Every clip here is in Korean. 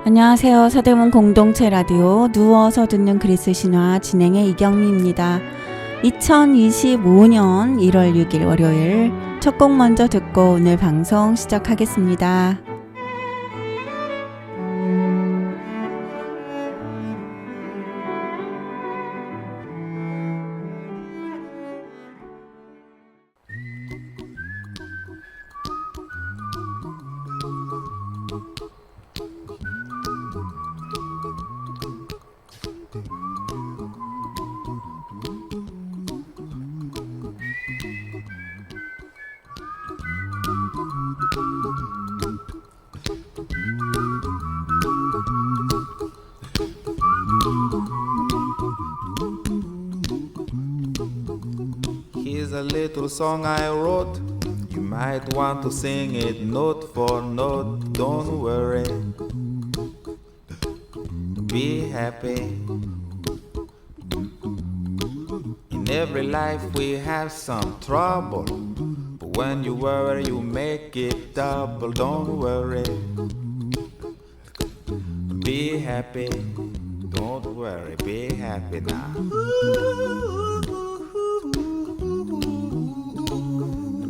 안녕하세요. 서대문 공동체 라디오 누워서 듣는 그리스 신화 진행의 이경미입니다. 2025년 1월 6일 월요일 첫 곡 먼저 듣고 오늘 방송 시작하겠습니다. Here's a little song I wrote. You might want to sing it note for note. Don't worry. Be happy. In every life we have some trouble. But when you worry, you make it double. Don't worry. Be happy. Don't worry. Be happy now.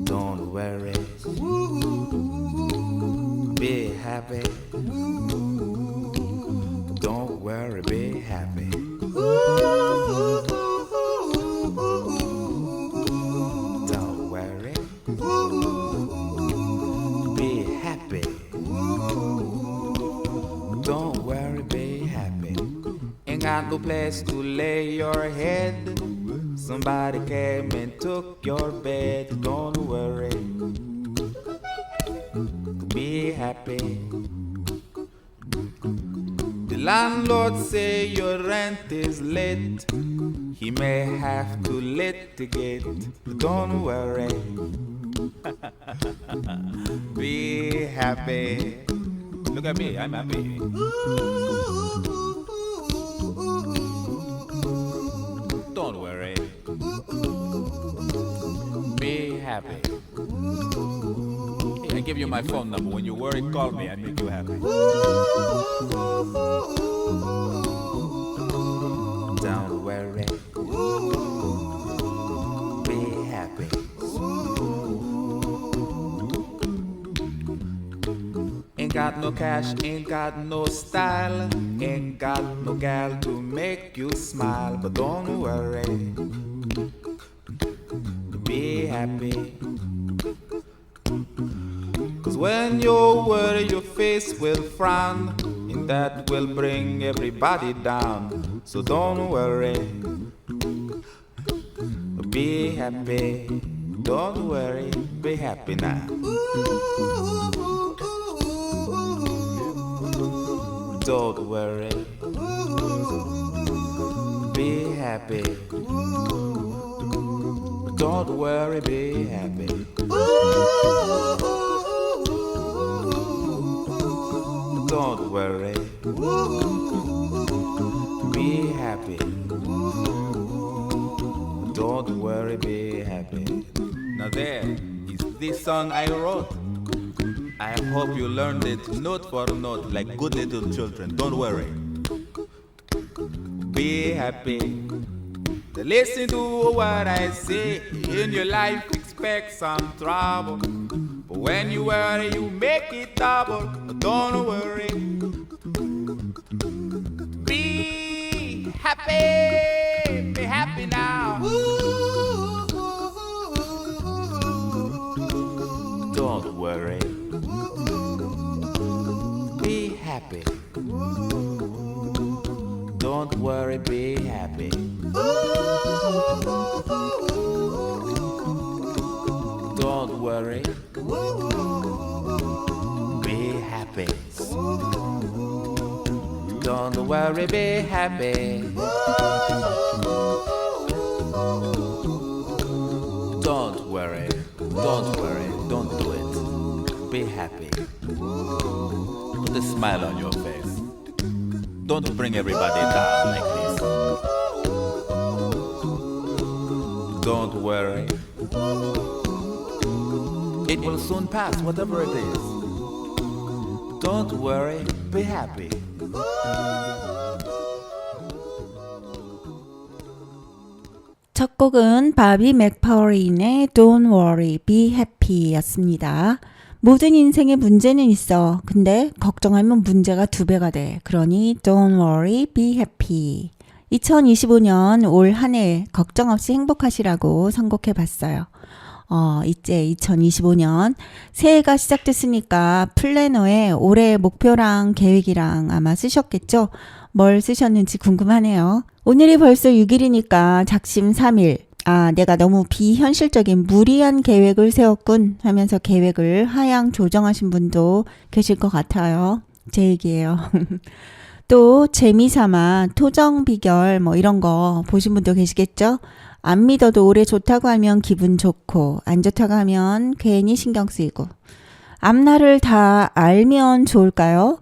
Don't worry. Be happy. Don't worry, be happy. Don't worry. Be happy. Don't worry, be happy. Ain't got no place to lay your head. Somebody came and took your bed. Don't worry. Be happy. The landlord say your rent is late. He may have to litigate. Don't worry. Be happy. Look at me, I'm happy. Don't worry. Be happy. I give you my phone number. When you worry, call me. I make you happy. Don't worry. Be happy. Ain't got no cash, ain't got no style, ain't got no gal to make you smile. But don't worry. Be happy. Cause when you worry, your face will frown, and that will bring everybody down. So don't worry. Be happy. Don't worry. Be happy now. Don't worry. Be happy. Don't worry, be happy. Don't worry. Be happy. Don't worry, be happy. Now there is this song I wrote. I hope you learned it note for note like good little children. Don't worry. Be happy. Listen to what I say. In your life, expect some trouble. But when you worry, you make it double. Don't worry. Be happy. Be happy now. Don't worry. Be happy. Don't worry, be happy. Don't worry. Be happy. Don't worry, be happy. Don't worry. Don't worry. Don't do it. Be happy. Put a smile on your face. Don't bring everybody down like this. Don't worry. It will soon pass, whatever it is. Don't worry, be happy. 첫 곡은 바비 맥퍼린의 Don't Worry, Be Happy 였습니다. 모든 인생에 문제는 있어. 근데 걱정하면 문제가 2배가 돼. 그러니 Don't Worry, Be Happy. 2025년 올 한 해 걱정 없이 행복하시라고 선곡해 봤어요. 이제 2025년 새해가 시작됐으니까 플래너에 올해 목표랑 계획이랑 아마 쓰셨겠죠? 뭘 쓰셨는지 궁금하네요. 오늘이 벌써 6일이니까 작심 3일. 내가 너무 비현실적인 무리한 계획을 세웠군 하면서 계획을 하향 조정하신 분도 계실 것 같아요. 제 얘기예요. 또 재미삼아 토정 비결 뭐 이런 거 보신 분도 계시겠죠? 안 믿어도 올해 좋다고 하면 기분 좋고 안 좋다고 하면 괜히 신경 쓰이고 앞날을 다 알면 좋을까요?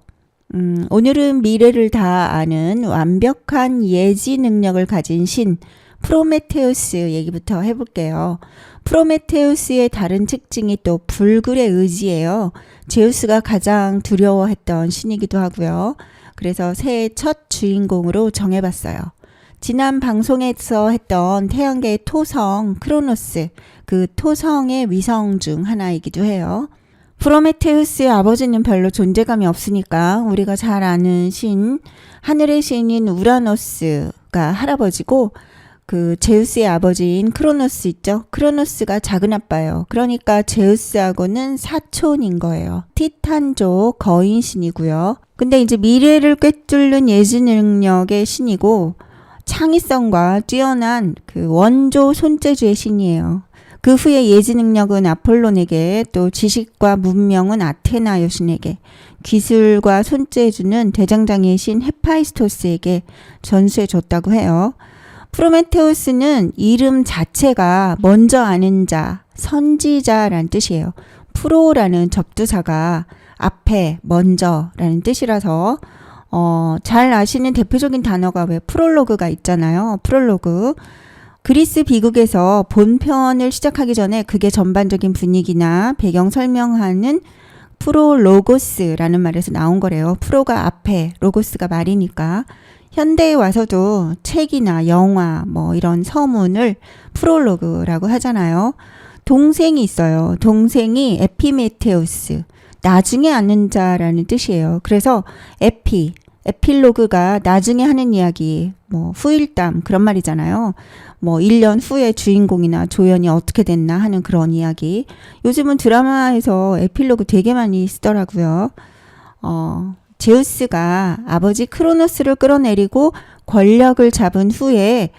오늘은 미래를 다 아는 완벽한 예지 능력을 가진 신 프로메테우스 얘기부터 해볼게요. 프로메테우스의 다른 특징이 또 불굴의 의지예요. 제우스가 가장 두려워했던 신이기도 하고요. 그래서 새해 첫 주인공으로 정해봤어요. 지난 방송에서 했던 태양계의 토성 크로노스, 그 토성의 위성 중 하나이기도 해요. 프로메테우스의 아버지는 별로 존재감이 없으니까 우리가 잘 아는 신, 하늘의 신인 우라노스가 할아버지고 그 제우스의 아버지인 크로노스 있죠? 크로노스가 작은 아빠예요. 그러니까 제우스하고는 사촌인 거예요. 티탄족 거인신이고요. 근데 이제 미래를 꿰뚫는 예지 능력의 신이고 창의성과 뛰어난 그 원조 손재주의 신이에요. 그 후에 예지 능력은 아폴론에게, 또 지식과 문명은 아테나 여신에게, 기술과 손재주는 대장장이의 신 헤파이스토스에게 전수해 줬다고 해요. 프로메테우스는 이름 자체가 먼저 아는 자, 선지자라는 뜻이에요. 프로라는 접두사가 앞에, 먼저라는 뜻이라서 잘 아시는 대표적인 단어가 왜 프롤로그가 있잖아요. 프롤로그. 그리스 비극에서 본편을 시작하기 전에 그게 전반적인 분위기나 배경 설명하는 프롤로고스라는 말에서 나온 거래요. 프로가 앞에, 로고스가 말이니까. 현대에 와서도 책이나 영화, 뭐 이런 서문을 프롤로그라고 하잖아요. 동생이 있어요. 동생이 에피메테우스, 나중에 아는 자라는 뜻이에요. 그래서 에필로그가 나중에 하는 이야기, 뭐 후일담 그런 말이잖아요. 뭐 1년 후에 주인공이나 조연이 어떻게 됐나 하는 그런 이야기. 요즘은 드라마에서 에필로그 되게 많이 쓰더라고요. 제우스가 아버지 크로노스를 끌어내리고 권력을 잡은 후에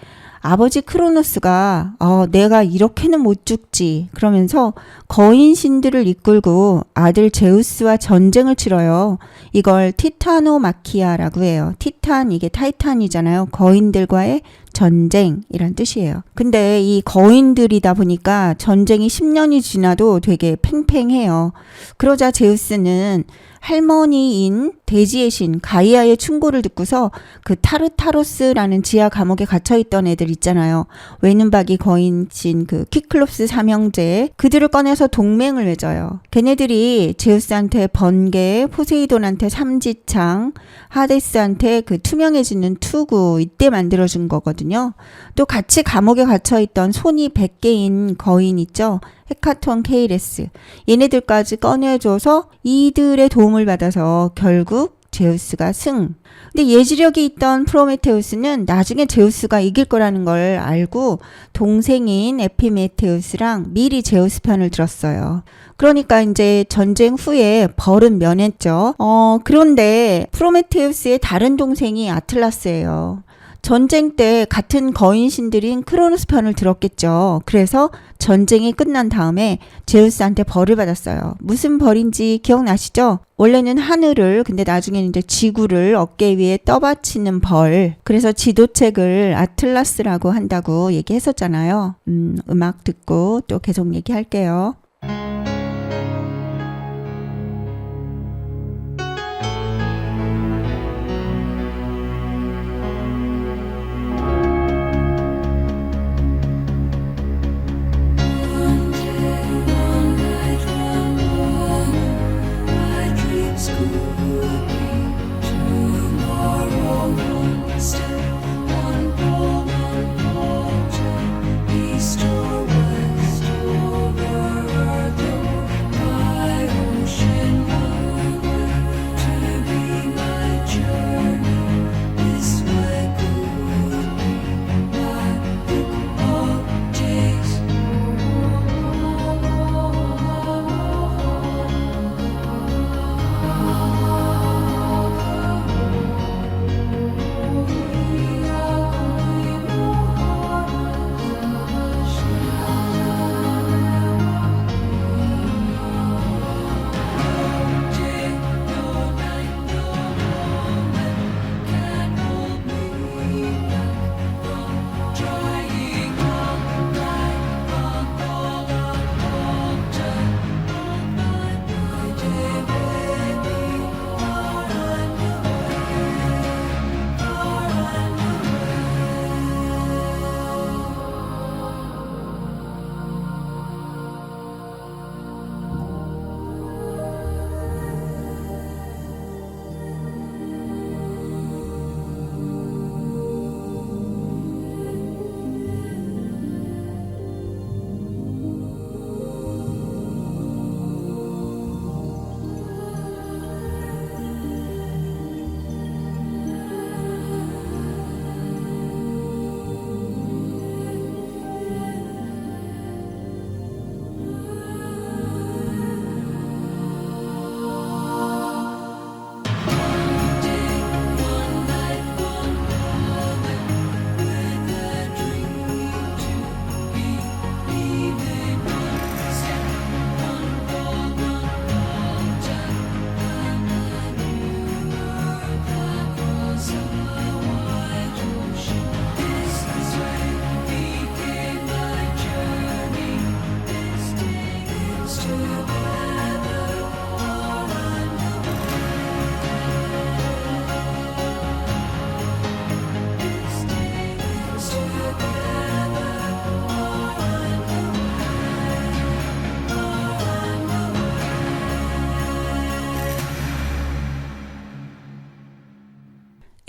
아버지 크로노스가 내가 이렇게는 못 죽지 그러면서 거인신들을 이끌고 아들 제우스와 전쟁을 치러요. 이걸 티타노마키아라고 해요. 티탄, 이게 타이탄이잖아요. 거인들과의 전쟁이란 뜻이에요. 근데 이 거인들이다 보니까 전쟁이 10년이 지나도 되게 팽팽해요. 그러자 제우스는 할머니인 대지의 신 가이아의 충고를 듣고서 그 타르타로스라는 지하 감옥에 갇혀있던 애들 있잖아요. 외눈박이 거인신 그 키클롭스 삼형제, 그들을 꺼내서 동맹을 맺어요. 걔네들이 제우스한테 번개, 포세이돈한테 삼지창, 하데스한테 그 투명해지는 투구 이때 만들어준 거거든요. 또 같이 감옥에 갇혀있던 손이 100개인 거인 있죠. 헤카톤 케이레스, 얘네들까지 꺼내줘서 이들의 도움을 받아서 결국 제우스가 승. 근데 예지력이 있던 프로메테우스는 나중에 제우스가 이길 거라는 걸 알고 동생인 에피메테우스랑 미리 제우스 편을 들었어요. 그러니까 이제 전쟁 후에 벌은 면했죠. 그런데 프로메테우스의 다른 동생이 아틀라스예요. 전쟁 때 같은 거인신들인 크로노스 편을 들었겠죠. 그래서 전쟁이 끝난 다음에 제우스한테 벌을 받았어요. 무슨 벌인지 기억나시죠? 원래는 하늘을, 근데 나중에는 이제 지구를 어깨 위에 떠받치는 벌. 그래서 지도책을 아틀라스라고 한다고 얘기했었잖아요. 음악 듣고 또 계속 얘기할게요.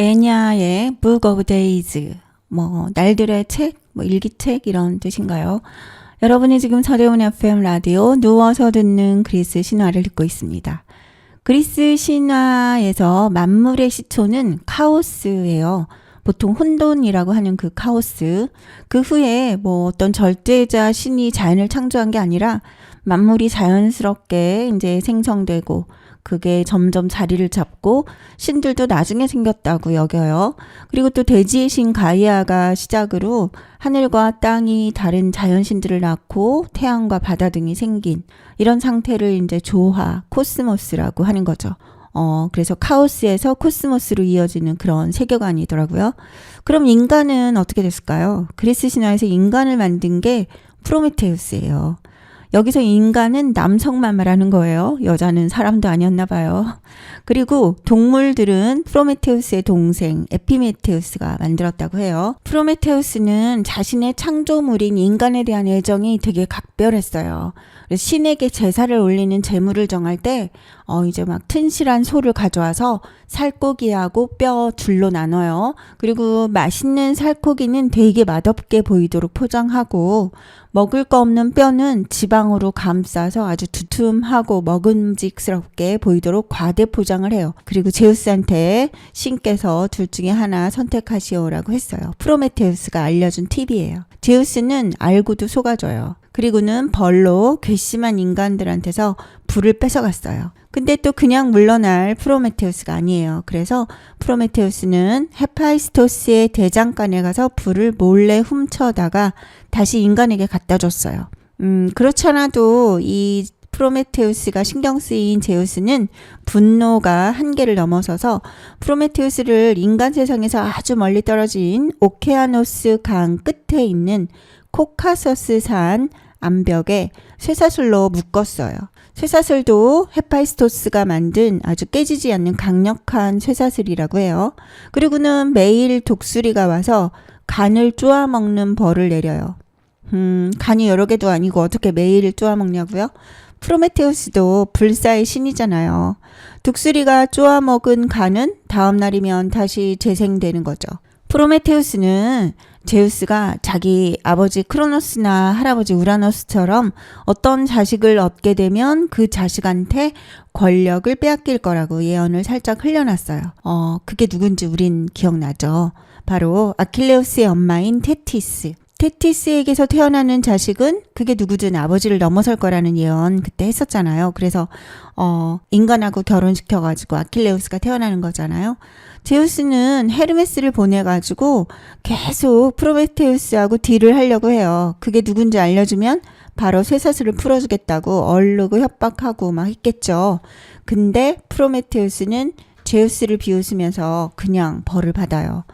애냐의 Book of Days, 날들의 책, 일기책 이런 뜻인가요? 여러분이 지금 서대훈 FM 라디오 누워서 듣는 그리스 신화를 듣고 있습니다. 그리스 신화에서 만물의 시초는 카오스예요. 보통 혼돈이라고 하는 그 카오스. 그 후에 어떤 절대자 신이 자연을 창조한 게 아니라 만물이 자연스럽게 이제 생성되고 그게 점점 자리를 잡고 신들도 나중에 생겼다고 여겨요. 그리고 또 대지의 신 가이아가 시작으로 하늘과 땅이 다른 자연신들을 낳고 태양과 바다 등이 생긴 이런 상태를 이제 조화, 코스모스라고 하는 거죠. 그래서 카오스에서 코스모스로 이어지는 그런 세계관이더라고요. 그럼 인간은 어떻게 됐을까요? 그리스 신화에서 인간을 만든 게 프로메테우스예요. 여기서 인간은 남성만 말하는 거예요. 여자는 사람도 아니었나 봐요. 그리고 동물들은 프로메테우스의 동생 에피메테우스가 만들었다고 해요. 프로메테우스는 자신의 창조물인 인간에 대한 애정이 되게 각별했어요. 그래서 신에게 제사를 올리는 제물을 정할 때 이제 막 튼실한 소를 가져와서 살코기하고 뼈 둘로 나눠요. 그리고 맛있는 살코기는 되게 맛없게 보이도록 포장하고 먹을 거 없는 뼈는 지방으로 감싸서 아주 두툼하고 먹음직스럽게 보이도록 과대 포장을 해요. 그리고 제우스한테 신께서 둘 중에 하나 선택하시오라고 했어요. 프로메테우스가 알려준 팁이에요. 제우스는 알고도 속아줘요. 그리고는 벌로 괘씸한 인간들한테서 불을 뺏어갔어요. 근데 또 그냥 물러날 프로메테우스가 아니에요. 그래서 프로메테우스는 헤파이스토스의 대장간에 가서 불을 몰래 훔쳐다가 다시 인간에게 갖다 줬어요. 그렇지 않아도 이 프로메테우스가 신경 쓰인 제우스는 분노가 한계를 넘어서서 프로메테우스를 인간 세상에서 아주 멀리 떨어진 오케아노스 강 끝에 있는 코카서스 산 암벽에 쇠사슬로 묶었어요. 쇠사슬도 헤파이스토스가 만든 아주 깨지지 않는 강력한 쇠사슬이라고 해요. 그리고는 매일 독수리가 와서 간을 쪼아먹는 벌을 내려요. 간이 여러 개도 아니고 어떻게 매일 쪼아먹냐고요? 프로메테우스도 불사의 신이잖아요. 독수리가 쪼아먹은 간은 다음 날이면 다시 재생되는 거죠. 프로메테우스는 제우스가 자기 아버지 크로노스나 할아버지 우라노스처럼 어떤 자식을 얻게 되면 그 자식한테 권력을 빼앗길 거라고 예언을 살짝 흘려놨어요. 그게 누군지 우린 기억나죠. 바로 아킬레우스의 엄마인 테티스. 테티스에게서 태어나는 자식은 그게 누구든 아버지를 넘어설 거라는 예언 그때 했었잖아요. 그래서 인간하고 결혼시켜가지고 아킬레우스가 태어나는 거잖아요. 제우스는 헤르메스를 보내가지고 계속 프로메테우스하고 딜을 하려고 해요. 그게 누군지 알려주면 바로 쇠사슬을 풀어주겠다고 얼르고 협박하고 막 했겠죠. 근데 프로메테우스는 제우스를 비웃으면서 그냥 벌을 받아요.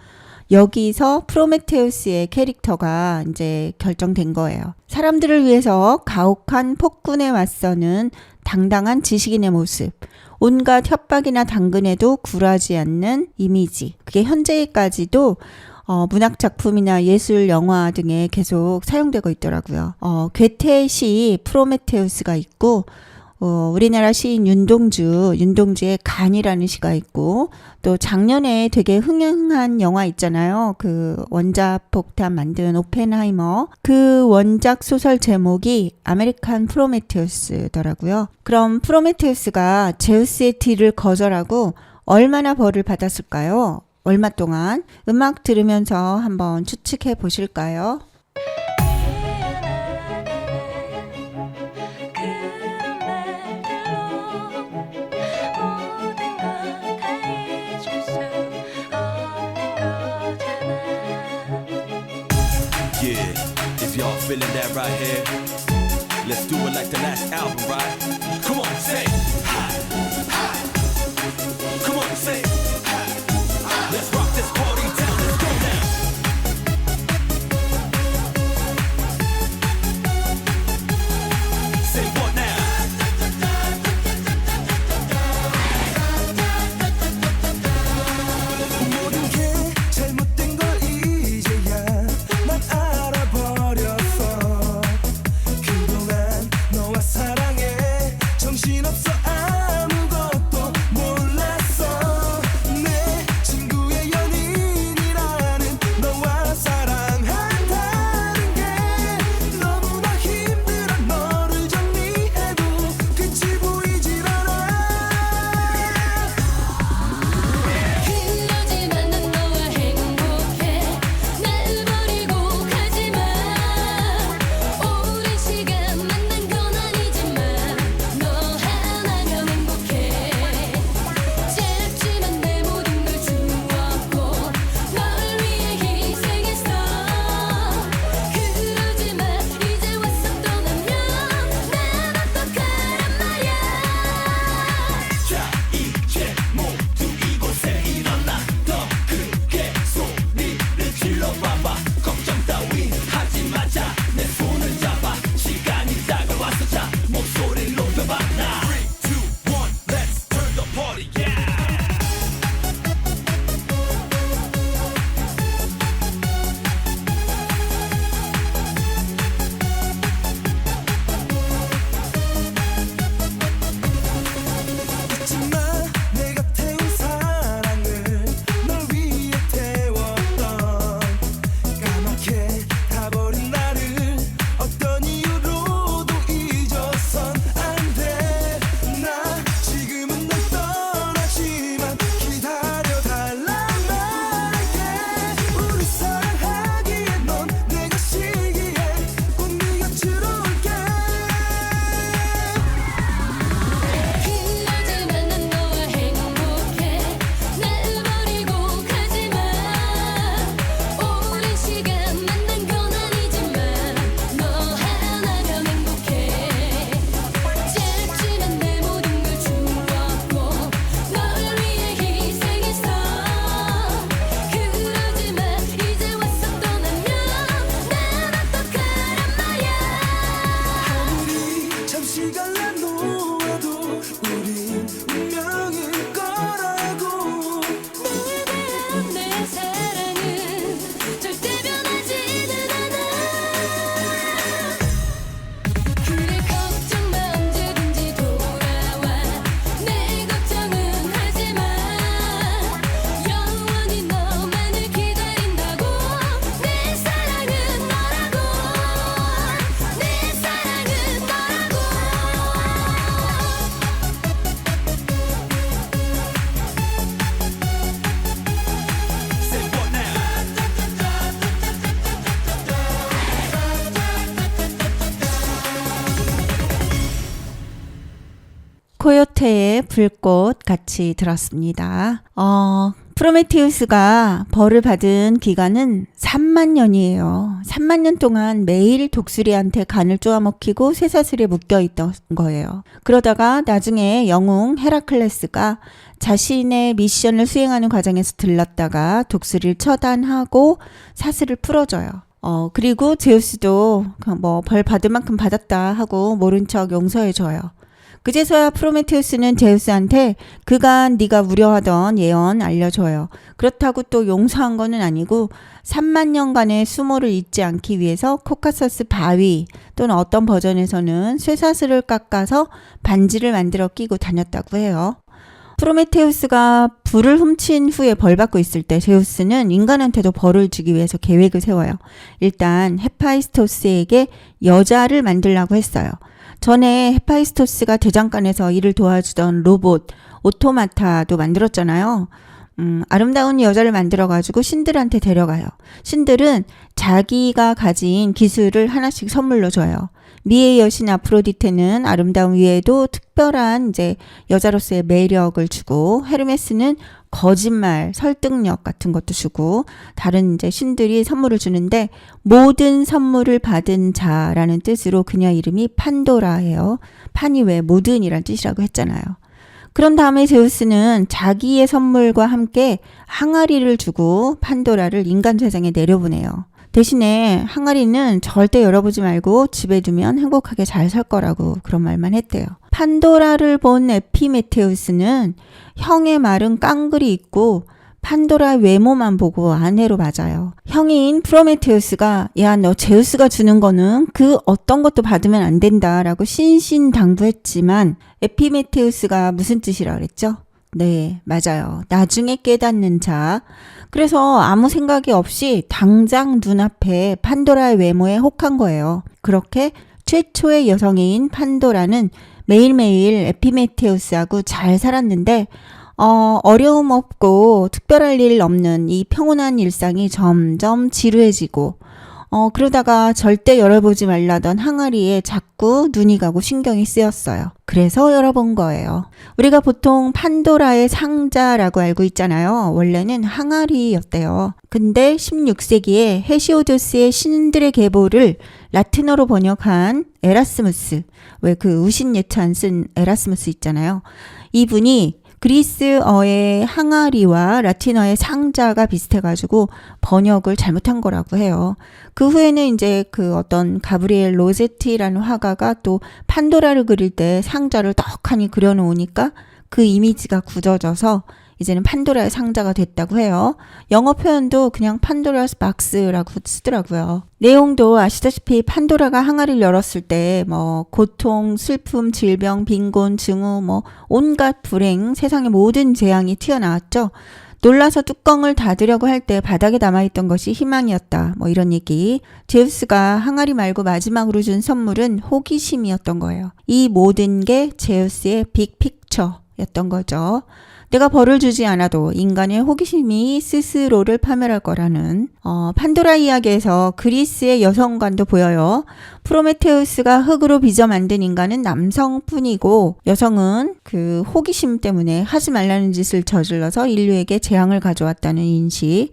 여기서 프로메테우스의 캐릭터가 이제 결정된 거예요. 사람들을 위해서 가혹한 폭군에 맞서는 당당한 지식인의 모습. 온갖 협박이나 당근에도 굴하지 않는 이미지. 그게 현재까지도 문학 작품이나 예술 영화 등에 계속 사용되고 있더라고요. 괴테의 시 프로메테우스가 있고 우리나라 시인 윤동주의 간이라는 시가 있고 또 작년에 되게 흥행한 영화 있잖아요. 그 원자 폭탄 만든 오펜하이머. 그 원작 소설 제목이 아메리칸 프로메테우스더라고요. 그럼 프로메테우스가 제우스의 딜을 거절하고 얼마나 벌을 받았을까요? 얼마 동안? 음악 들으면서 한번 추측해 보실까요? Yeah, if y'all feeling that right here, let's do it like the last album, right? Come on, say hi, hi. Come on, say hi, hi. Let's rock this party down. Let's go now. Say what now? 모든 게 잘못된 걸 이제야 난 알아버렸어. 그동안 너와 사랑에 정신없어 코요테의 불꽃 같이 들었습니다. 프로메테우스가 벌을 받은 기간은 3만 년이에요. 3만 년 동안 매일 독수리한테 간을 쪼아먹히고 쇠사슬에 묶여있던 거예요. 그러다가 나중에 영웅 헤라클레스가 자신의 미션을 수행하는 과정에서 들렀다가 독수리를 처단하고 사슬을 풀어줘요. 그리고 제우스도 뭐 벌 받을 만큼 받았다 하고 모른 척 용서해줘요. 그제서야 프로메테우스는 제우스한테 그간 네가 우려하던 예언 알려줘요. 그렇다고 또 용서한 거는 아니고 3만 년간의 수모를 잊지 않기 위해서 코카서스 바위 또는 어떤 버전에서는 쇠사슬을 깎아서 반지를 만들어 끼고 다녔다고 해요. 프로메테우스가 불을 훔친 후에 벌 받고 있을 때 제우스는 인간한테도 벌을 주기 위해서 계획을 세워요. 일단 헤파이스토스에게 여자를 만들라고 했어요. 전에 헤파이스토스가 대장간에서 일을 도와주던 로봇 오토마타도 만들었잖아요. 아름다운 여자를 만들어가지고 신들한테 데려가요. 신들은 자기가 가진 기술을 하나씩 선물로 줘요. 미의 여신 아프로디테는 아름다움 위에도 특별한 이제 여자로서의 매력을 주고, 헤르메스는 거짓말, 설득력 같은 것도 주고, 다른 이제 신들이 선물을 주는데, 모든 선물을 받은 자라는 뜻으로 그녀 이름이 판도라예요. 판이 왜 모든이란 뜻이라고 했잖아요. 그런 다음에 제우스는 자기의 선물과 함께 항아리를 주고 판도라를 인간 세상에 내려보내요. 대신에 항아리는 절대 열어보지 말고 집에 두면 행복하게 잘 살 거라고 그런 말만 했대요. 판도라를 본 에피메테우스는 형의 말은 깡그리 있고 판도라의 외모만 보고 아내로 맞아요. 형인 프로메테우스가 야, 너 제우스가 주는 거는 그 어떤 것도 받으면 안 된다라고 신신당부했지만 에피메테우스가 무슨 뜻이라 그랬죠? 네, 맞아요. 나중에 깨닫는 자. 그래서 아무 생각이 없이 당장 눈앞에 판도라의 외모에 혹한 거예요. 그렇게 최초의 여성인 판도라는 매일매일 에피메테우스하고 잘 살았는데 어려움 없고 특별할 일 없는 이 평온한 일상이 점점 지루해지고 그러다가 절대 열어보지 말라던 항아리에 자꾸 눈이 가고 신경이 쓰였어요. 그래서 열어본 거예요. 우리가 보통 판도라의 상자라고 알고 있잖아요. 원래는 항아리였대요. 근데 16세기에 헤시오도스의 신들의 계보를 라틴어로 번역한 에라스무스, 왜 그 우신예찬 쓴 에라스무스 있잖아요. 이분이 그리스어의 항아리와 라틴어의 상자가 비슷해가지고 번역을 잘못한 거라고 해요. 그 후에는 이제 그 어떤 가브리엘 로제티라는 화가가 또 판도라를 그릴 때 상자를 떡하니 그려놓으니까 그 이미지가 굳어져서 이제는 판도라의 상자가 됐다고 해요. 영어 표현도 그냥 판도라스 박스라고 쓰더라고요. 내용도 아시다시피 판도라가 항아리를 열었을 때 뭐 고통, 슬픔, 질병, 빈곤, 증오, 뭐 온갖 불행, 세상의 모든 재앙이 튀어나왔죠. 놀라서 뚜껑을 닫으려고 할 때 바닥에 남아있던 것이 희망이었다. 뭐 이런 얘기. 제우스가 항아리 말고 마지막으로 준 선물은 호기심이었던 거예요. 이 모든 게 제우스의 빅픽처였던 거죠. 내가 벌을 주지 않아도 인간의 호기심이 스스로를 파멸할 거라는 판도라 이야기에서 그리스의 여성관도 보여요. 프로메테우스가 흙으로 빚어 만든 인간은 남성뿐이고 여성은 그 호기심 때문에 하지 말라는 짓을 저질러서 인류에게 재앙을 가져왔다는 인식.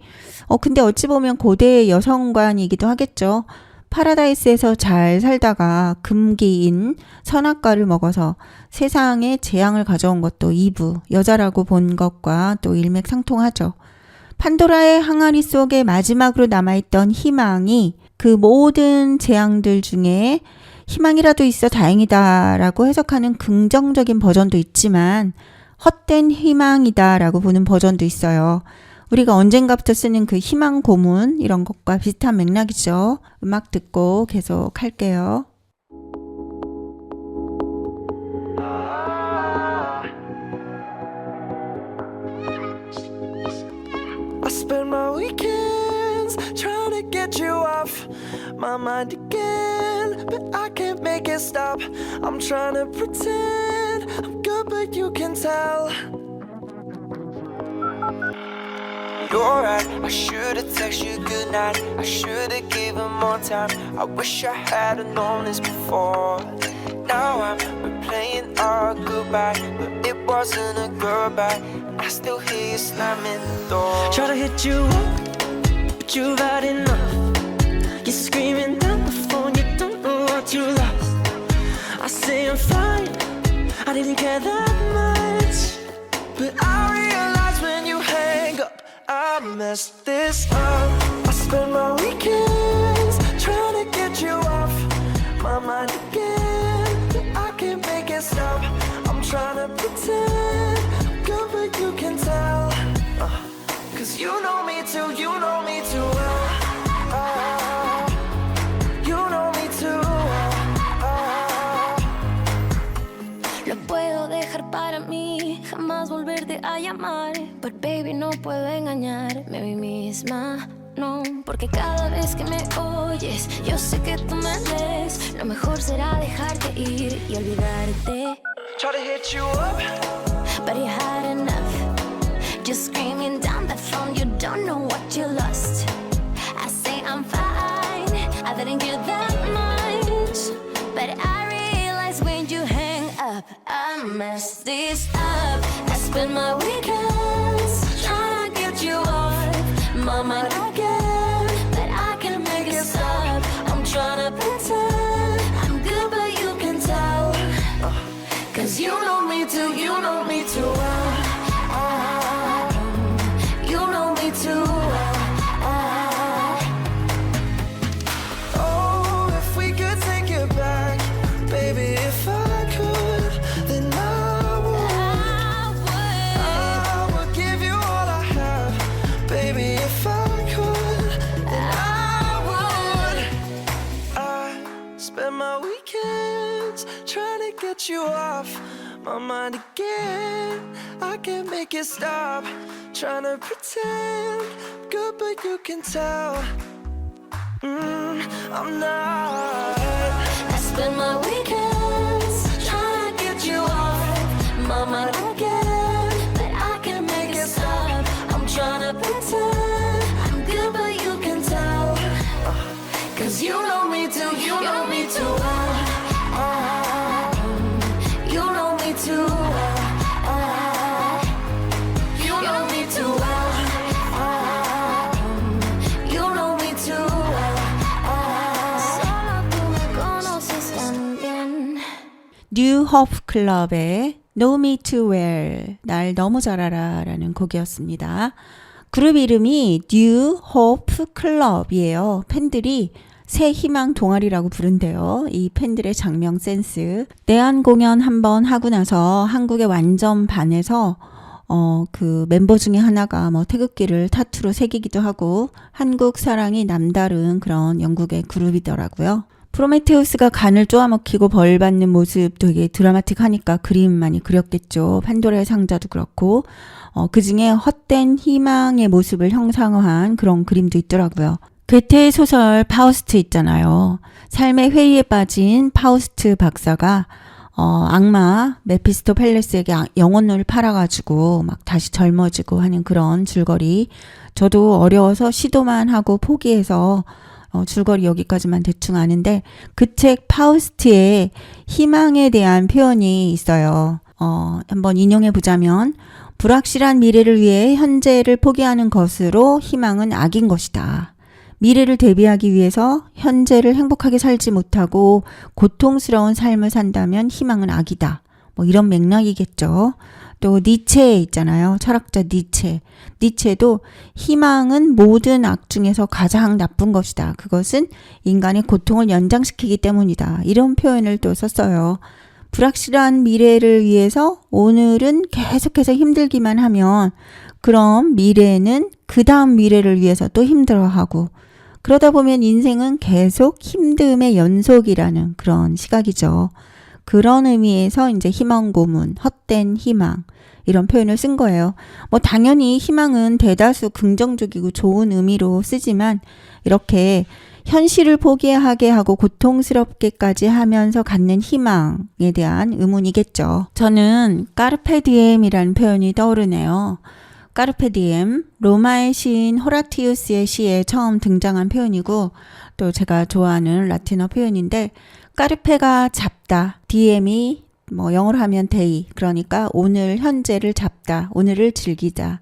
근데 어찌 보면 고대의 여성관이기도 하겠죠. 파라다이스에서 잘 살다가 금기인 선악과를 먹어서 세상에 재앙을 가져온 것도 이브, 여자라고 본 것과 또 일맥상통하죠. 판도라의 항아리 속에 마지막으로 남아있던 희망이 그 모든 재앙들 중에 희망이라도 있어 다행이다라고 해석하는 긍정적인 버전도 있지만 헛된 희망이다라고 보는 버전도 있어요. 우리가 언젠가부터 쓰는 그 희망 고문 이런 것과 비슷한 맥락이죠. 음악 듣고 계속 할게요. I spend my weekends trying to get you off my mind again, but I can't make it stop. I'm trying to pretend I'm good, but you can tell. You're right, I should've texted you goodnight. I should've given more time. I wish I had've known this before. Now I'm playing our goodbye, but it wasn't a goodbye. I still hear you slamming the door. Try to hit you up, but you've had enough. You're screaming down the phone, you don't know what you lost. I say I'm fine, I didn't care that much, but I realize when you hang up, I messed this up. I spend my weekends trying to get you off my mind again, but I can't make it stop. I'm trying to pretend I'm good, but you can tell, 'cause you know me too, you know me too well. You know me too well. Lo puedo dejar para mí, jamás volverte a llamar. But baby, no puedo engañarme a mí misma, no. Porque cada vez que me oyes, yo sé que tú me ves. Lo mejor será dejarte ir y olvidarte. Try to hit you up, But you had enough, just screaming down the phone. You don't know what you lost. I say I'm fine, I didn't care that much, but I realize when you hang up, I messed this up. I spend my weekends trying to get you off my mind again, but I can't make it stop. I'm trying to pretend I'm good, but you can tell, 'cause you know me too, you know me too well. You know me too well. oh, if we could take it back, baby, if I could, then I would give you all I have, baby, if I could, then I would. I spend my weekends trying to get you off my mind again. I can't make it stop. Trying to pretend good, but you can tell. I'm not. I spend my weekends trying to get you off my mind again, but I can't make it stop. I'm trying to pretend I'm good, but you can tell, 'cause you know me too, you know me too well. You know me too well. You know me too well. You know me too well. Solo tú me conoces tan bien. 뉴 호프 클럽의 Know Me Too Well, 날 너무 잘 알아 라는 곡이었습니다. 그룹 이름이 뉴 호프 클럽이에요. 팬들이 새 희망 동아리라고 부른대요. 이 팬들의 장명 센스. 내한 공연 한번 하고 나서 한국에 완전 반해서 그 멤버 중에 하나가 뭐 태극기를 타투로 새기기도 하고 한국 사랑이 남다른 그런 영국의 그룹이더라고요. 프로메테우스가 간을 쪼아먹히고 벌 받는 모습 되게 드라마틱하니까 그림 많이 그렸겠죠. 판도라의 상자도 그렇고 그 중에 헛된 희망의 모습을 형상화한 그런 그림도 있더라고요. 괴테의 소설 파우스트 있잖아요. 삶의 회의에 빠진 파우스트 박사가 악마 메피스토펠레스에게 영혼을 팔아가지고 막 다시 젊어지고 하는 그런 줄거리. 저도 어려워서 시도만 하고 포기해서 줄거리 여기까지만 대충 아는데 그 책 파우스트에 희망에 대한 표현이 있어요. 한번 인용해 보자면 불확실한 미래를 위해 현재를 포기하는 것으로 희망은 악인 것이다. 미래를 대비하기 위해서 현재를 행복하게 살지 못하고 고통스러운 삶을 산다면 희망은 악이다. 뭐 이런 맥락이겠죠. 또 니체 있잖아요. 철학자 니체. 니체도 희망은 모든 악 중에서 가장 나쁜 것이다. 그것은 인간의 고통을 연장시키기 때문이다. 이런 표현을 또 썼어요. 불확실한 미래를 위해서 오늘은 계속해서 힘들기만 하면 그럼 미래는 그 다음 미래를 위해서 또 힘들어하고 그러다 보면 인생은 계속 힘듦의 연속이라는 그런 시각이죠. 그런 의미에서 이제 희망 고문, 헛된 희망 이런 표현을 쓴 거예요. 뭐 당연히 희망은 대다수 긍정적이고 좋은 의미로 쓰지만 이렇게 현실을 포기하게 하고 고통스럽게까지 하면서 갖는 희망에 대한 의문이겠죠. 저는 까르페 디엠이라는 표현이 떠오르네요. 까르페 디엠, 로마의 시인 호라티우스의 시에 처음 등장한 표현이고 또 제가 좋아하는 라틴어 표현인데 까르페가 잡다, 디엠이 뭐 영어로 하면 day. 그러니까 오늘 현재를 잡다. 오늘을 즐기자.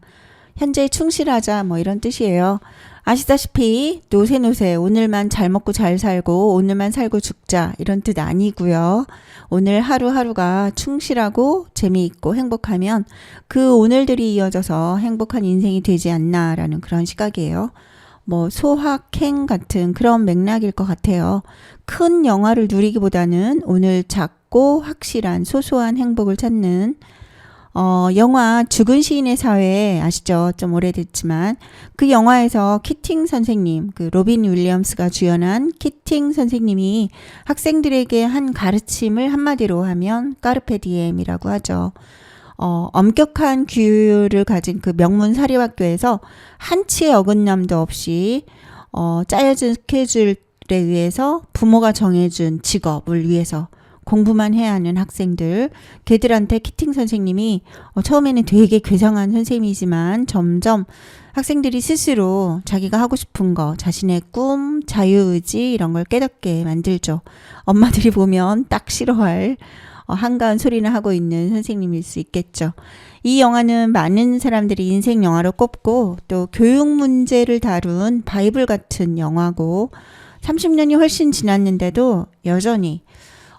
현재에 충실하자. 뭐 이런 뜻이에요. 아시다시피 노세 오늘만 잘 먹고 잘 살고 오늘만 살고 죽자 이런 뜻 아니고요. 오늘 하루하루가 충실하고 재미있고 행복하면 그 오늘들이 이어져서 행복한 인생이 되지 않나라는 그런 시각이에요. 뭐 소확행 같은 그런 맥락일 것 같아요. 큰 영화를 누리기보다는 오늘 작고 확실한 소소한 행복을 찾는 영화 죽은 시인의 사회 아시죠? 좀 오래됐지만 그 영화에서 키팅 선생님, 그 로빈 윌리엄스가 주연한 키팅 선생님이 학생들에게 한 가르침을 한마디로 하면 까르페 디엠이라고 하죠. 엄격한 규율을 가진 그 명문 사립학교에서 한치의 어긋남도 없이 짜여진 스케줄에 의해서 부모가 정해준 직업을 위해서 공부만 해야 하는 학생들, 걔들한테 키팅 선생님이 처음에는 되게 괴상한 선생님이지만 점점 학생들이 스스로 자기가 하고 싶은 거, 자신의 꿈, 자유의지 이런 걸 깨닫게 만들죠. 엄마들이 보면 딱 싫어할 한가한 소리나 하고 있는 선생님일 수 있겠죠. 이 영화는 많은 사람들이 인생 영화로 꼽고 또 교육 문제를 다룬 바이블 같은 영화고 30년이 훨씬 지났는데도 여전히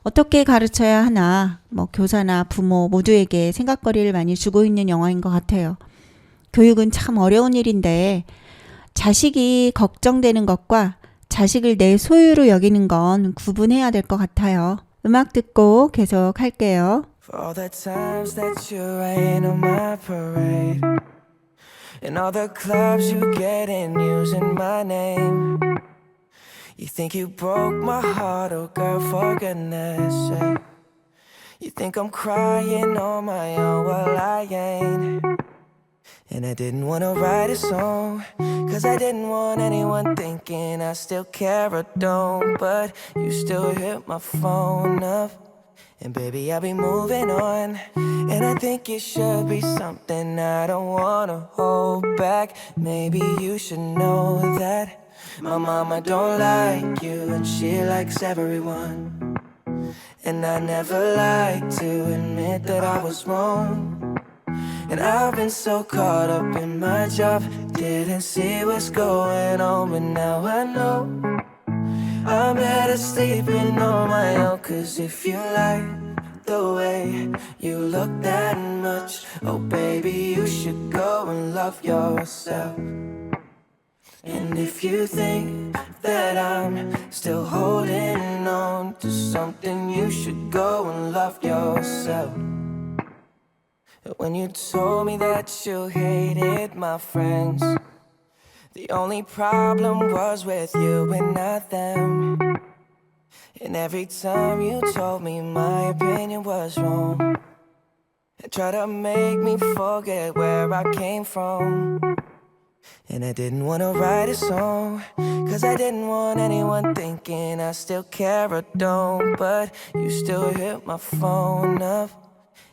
어떻게 가르쳐야 하나, 뭐 교사나 부모 모두에게 생각거리를 많이 주고 있는 영화인 것 같아요. 교육은 참 어려운 일인데 자식이 걱정되는 것과 자식을 내 소유로 여기는 건 구분해야 될 것 같아요. 음악 듣고 계속 할게요. For all the times that you rain on my parade, and all the clubs you get in using my name. You think you broke my heart, oh girl, for goodness sake. You think I'm crying on my own, well I ain't. And I didn't wanna write a song, cause I didn't want anyone thinking I still care or don't. But you still hit my phone up, and baby I'll be moving on. And I think it should be something I don't wanna hold back. Maybe you should know that my mama don't like you and she likes everyone. And I never like to admit that I was wrong. And I've been so caught up in my job, didn't see what's going on, but now I know I'm better sleeping on my own. Cause if you like the way you look that much, oh baby you should go and love yourself. And if you think that I'm still holding on to something, you should go and love yourself. When you told me that you hated my friends, the only problem was with you and not them. And every time you told me my opinion was wrong, and tried to make me forget where I came from. And I didn't wanna write a song, cause I didn't want anyone thinking I still care or don't. But you still hit my phone up,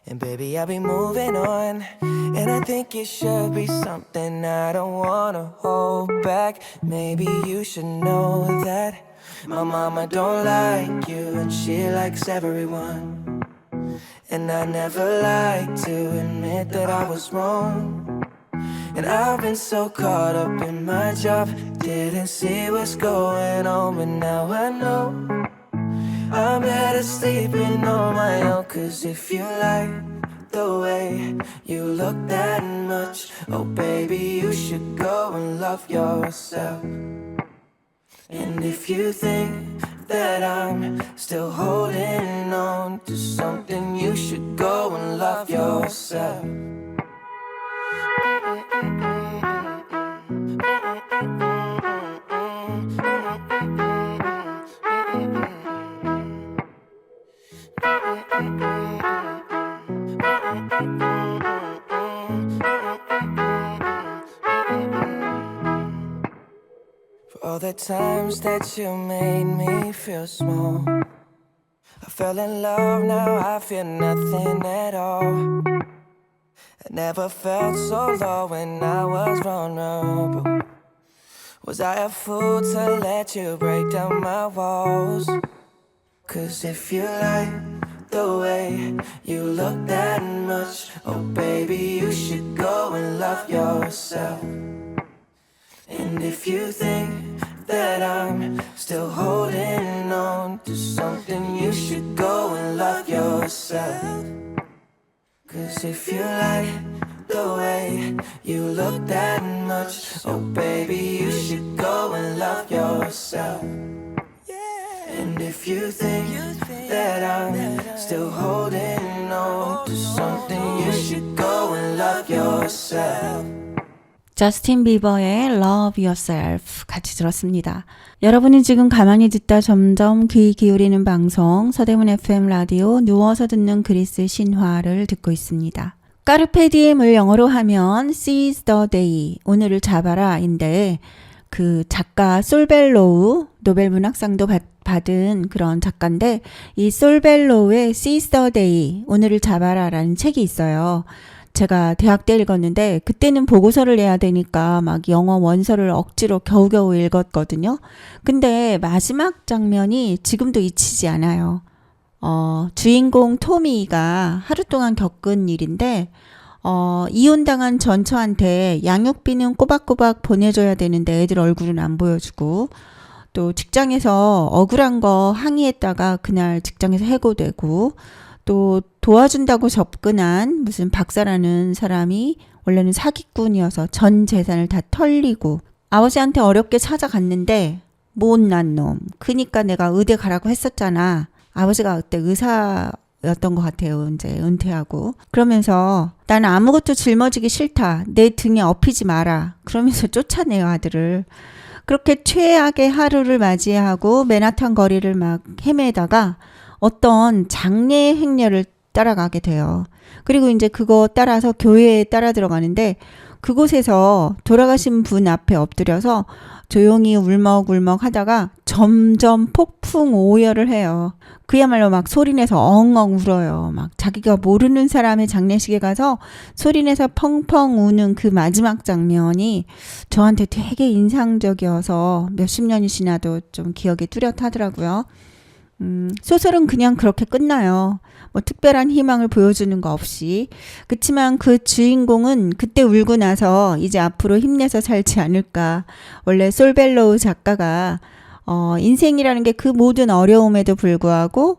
and baby I'll be moving on. And I think it should be something I don't wanna hold back. Maybe you should know that my mama don't like you and she likes everyone. And I never like to admit that I was wrong. And I've been so caught up in my job, didn't see what's going on, but now I know I'm better sleeping on my own. Cause if you like the way you look that much, oh baby you should go and love yourself. And if you think that I'm still holding on to something, you should go and love yourself. For all the times that you made me feel small, I fell in love, now I feel nothing at all. I never felt so low when I was vulnerable. Was I a fool to let you break down my walls? Cause if you like the way you look that much. Oh baby, you should go and love yourself. And if you think that I'm still holding on to something, you should go and love yourself. 'Cause if you like the way you look that much, oh baby, you should go and love yourself. And if you think that I'm still holding on to something, you should go and love yourself. 저스틴 비버의 Love Yourself 같이 들었습니다. 여러분이 지금 가만히 듣다 점점 귀 기울이는 방송 서대문 FM 라디오 누워서 듣는 그리스 신화를 듣고 있습니다. 까르페 디엠을 영어로 하면 Seize the Day, 오늘을 잡아라 인데 그 작가 솔벨로우 노벨 문학상도 받은 그런 작가인데 이 솔벨로우의 Seize the Day, 오늘을 잡아라 라는 책이 있어요. 제가 대학 때 읽었는데 그때는 보고서를 내야 되니까 막 영어 원서를 억지로 겨우겨우 읽었거든요. 근데 마지막 장면이 지금도 잊히지 않아요. 주인공 토미가 하루 동안 겪은 일인데 이혼당한 전처한테 양육비는 꼬박꼬박 보내줘야 되는데 애들 얼굴은 안 보여주고 또 직장에서 억울한 거 항의했다가 그날 직장에서 해고되고 또 도와준다고 접근한 무슨 박사라는 사람이 원래는 사기꾼이어서 전 재산을 다 털리고 아버지한테 어렵게 찾아갔는데 못난 놈. 그니까 내가 의대 가라고 했었잖아. 아버지가 그때 의사였던 것 같아요. 이제 은퇴하고. 그러면서 나는 아무것도 짊어지기 싫다. 내 등에 업히지 마라. 그러면서 쫓아내요, 아들을. 그렇게 최악의 하루를 맞이하고 맨하탄 거리를 막 헤매다가 어떤 장례 행렬을 따라가게 돼요. 그리고 이제 그거 따라서 교회에 따라 들어가는데 그곳에서 돌아가신 분 앞에 엎드려서 조용히 울먹울먹 하다가 점점 폭풍 오열을 해요. 그야말로 막 소리내서 엉엉 울어요. 막 자기가 모르는 사람의 장례식에 가서 소리내서 펑펑 우는 그 마지막 장면이 저한테 되게 인상적이어서 몇십 년이 지나도 좀 기억에 뚜렷하더라고요. 소설은 그냥 그렇게 끝나요. 뭐 특별한 희망을 보여주는 거 없이. 그치만 그 주인공은 그때 울고 나서 이제 앞으로 힘내서 살지 않을까. 원래 솔벨로우 작가가 인생이라는 게 그 모든 어려움에도 불구하고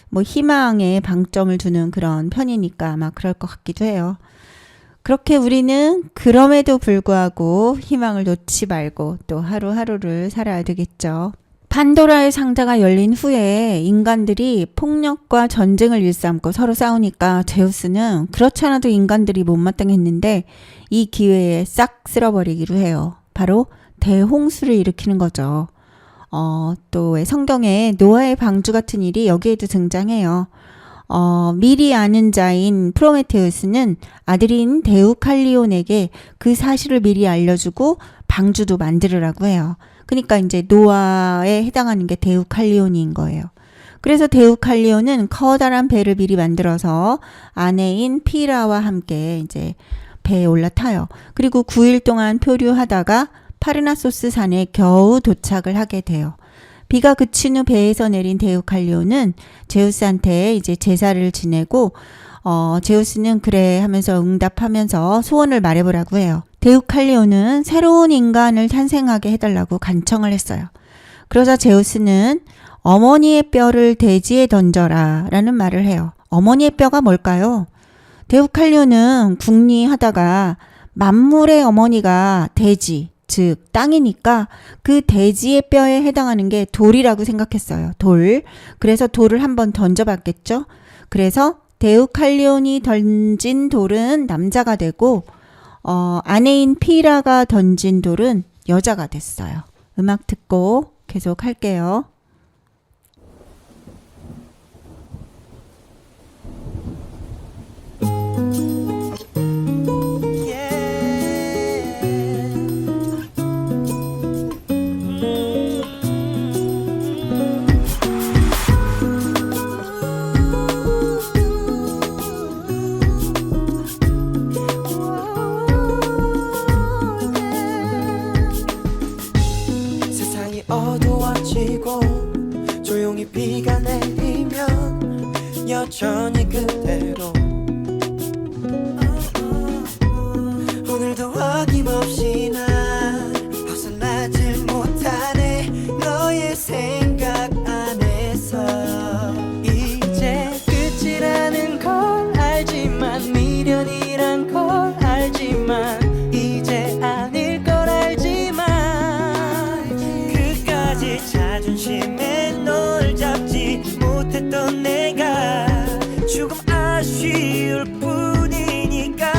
뭐 희망에 방점을 두는 그런 편이니까 아마 그럴 것 같기도 해요. 그렇게 우리는 그럼에도 불구하고 희망을 놓지 말고 또 하루하루를 살아야 되겠죠. 판도라의 상자가 열린 후에 인간들이 폭력과 전쟁을 일삼고 서로 싸우니까 제우스는 그렇지 않아도 인간들이 못마땅했는데 이 기회에 싹 쓸어버리기로 해요. 바로 대홍수를 일으키는 거죠. 또 왜 성경에 노아의 방주 같은 일이 여기에도 등장해요. 미리 아는 자인 프로메테우스는 아들인 데우칼리온에게 그 사실을 미리 알려주고 방주도 만들으라고 해요. 그러니까 이제 노아에 해당하는 게 데우칼리온인 거예요. 그래서 데우칼리온은 커다란 배를 미리 만들어서 아내인 피라와 함께 이제 배에 올라타요. 그리고 9일 동안 표류하다가 파르나소스 산에 겨우 도착을 하게 돼요. 비가 그친 후 배에서 내린 데우칼리온은 제우스한테 이제 제사를 지내고 제우스는 그래 하면서 응답하면서 소원을 말해보라고 해요. 데우칼리온은 새로운 인간을 탄생하게 해달라고 간청을 했어요. 그러자 제우스는 어머니의 뼈를 대지에 던져라 라는 말을 해요. 어머니의 뼈가 뭘까요? 데우칼리온은 궁리하다가 만물의 어머니가 대지, 즉 땅이니까 그 대지의 뼈에 해당하는 게 돌이라고 생각했어요. 돌. 그래서 돌을 한번 던져봤겠죠. 그래서 데우칼리온이 던진 돌은 남자가 되고 아내인 피라가 던진 돌은 여자가 됐어요. 음악 듣고 계속 할게요. 어두워지고 조용히 비가 내리면 여전히 그대로 오늘도 어김없이 난 벗어나질 못하네 너의 생각 안에서 이제 끝이라는 걸 알지만 미련이란 걸 알지만 이제 아닐 걸 알지만 그까지 자존심에 널 잡지 못했던 내가 조금 아쉬울 뿐이니까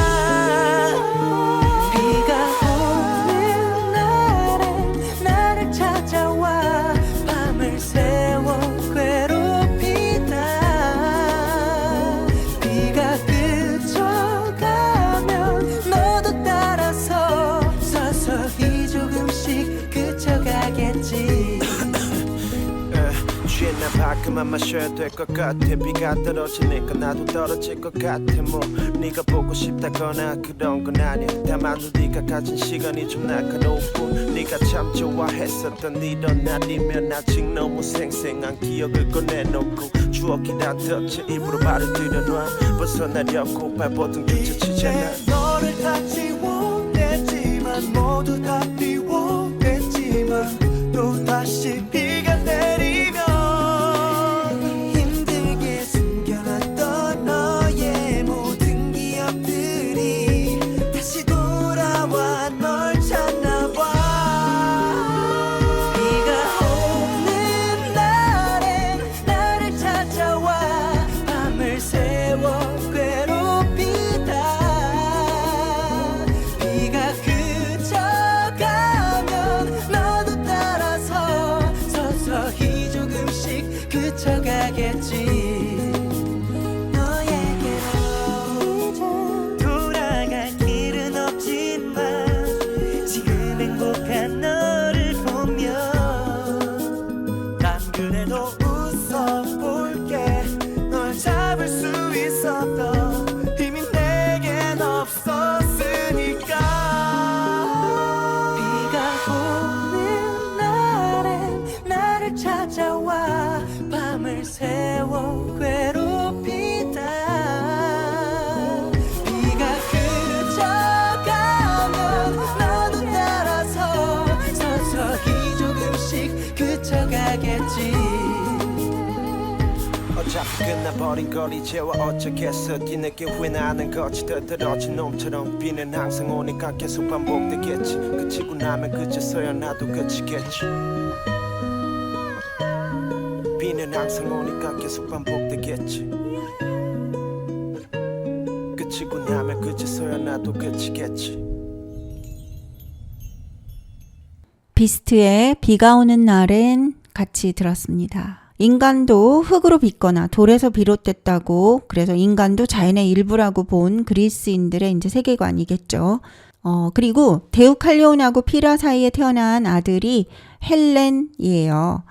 비가 오는 날엔 나를 찾아와 밤을 새워 괴롭히다 비가 그쳐가면 너도 따라서 서서히 조금씩 그쳐가겠지 취했나 봐 그만 마셔야 될 것 같아 비가 떨어지니까 나도 떨어질 것 같아 뭐 네가 보고 싶다거나 그런 건 아니야 다만 네가 가진 시간이 좀 날카로울 뿐 네가 참 좋아했었던 이런 날이면 아직 너무 생생한 기억을 꺼내놓고 추억이란 덫에 일부러 발을 들여놔 벗어나려고 발버둥조차 치잖아 너를 다 지워냈지만 모두 다 비워냈지만 또 다시 비가 내리면 힘들게 숨겨놨던 너의 모든 기억들이 다시 돌아와 널 찾나봐 비가 오는 날엔 나를 찾아와 밤을 새워 괴롭히다 비가 그쳐가면 너도 따라서 서서히 조금씩 그쳐가겠지 너에게로 이제 돌아갈 길은 없지만 지금 행복한 너를 보며 난 그래도 웃어볼게 널 잡을 수 있었던 힘이 내겐 없었으니까 비가 오는 날엔 나를 찾아와 밤을 새워 괴롭히다 비가 그쳐가면 너도 따라서 서서히 조금씩 그쳐가겠지 어차피 끝나버린 걸 이제와 어쩌겠어 뒤늦게 후회나는 거지 들들어진 놈처럼 비는 항상 오니까 계속 반복되겠지 그치고 나면 그제서야 나도 그치겠지 비는 항상 오니까 계속 반복되겠지 그치고 나면 그제서야 나도 그치겠지 비스트의 비가 오는 날엔 같이 들었습니다. 인간도 흙으로 빚거나 돌에서 비롯됐다고 그래서 인간도 자연의 일부라고 본 그리스인들의 이제 세계관이겠죠. 그리고 데우칼리온하고 피라 사이에 태어난 아들이 헬렌이에요.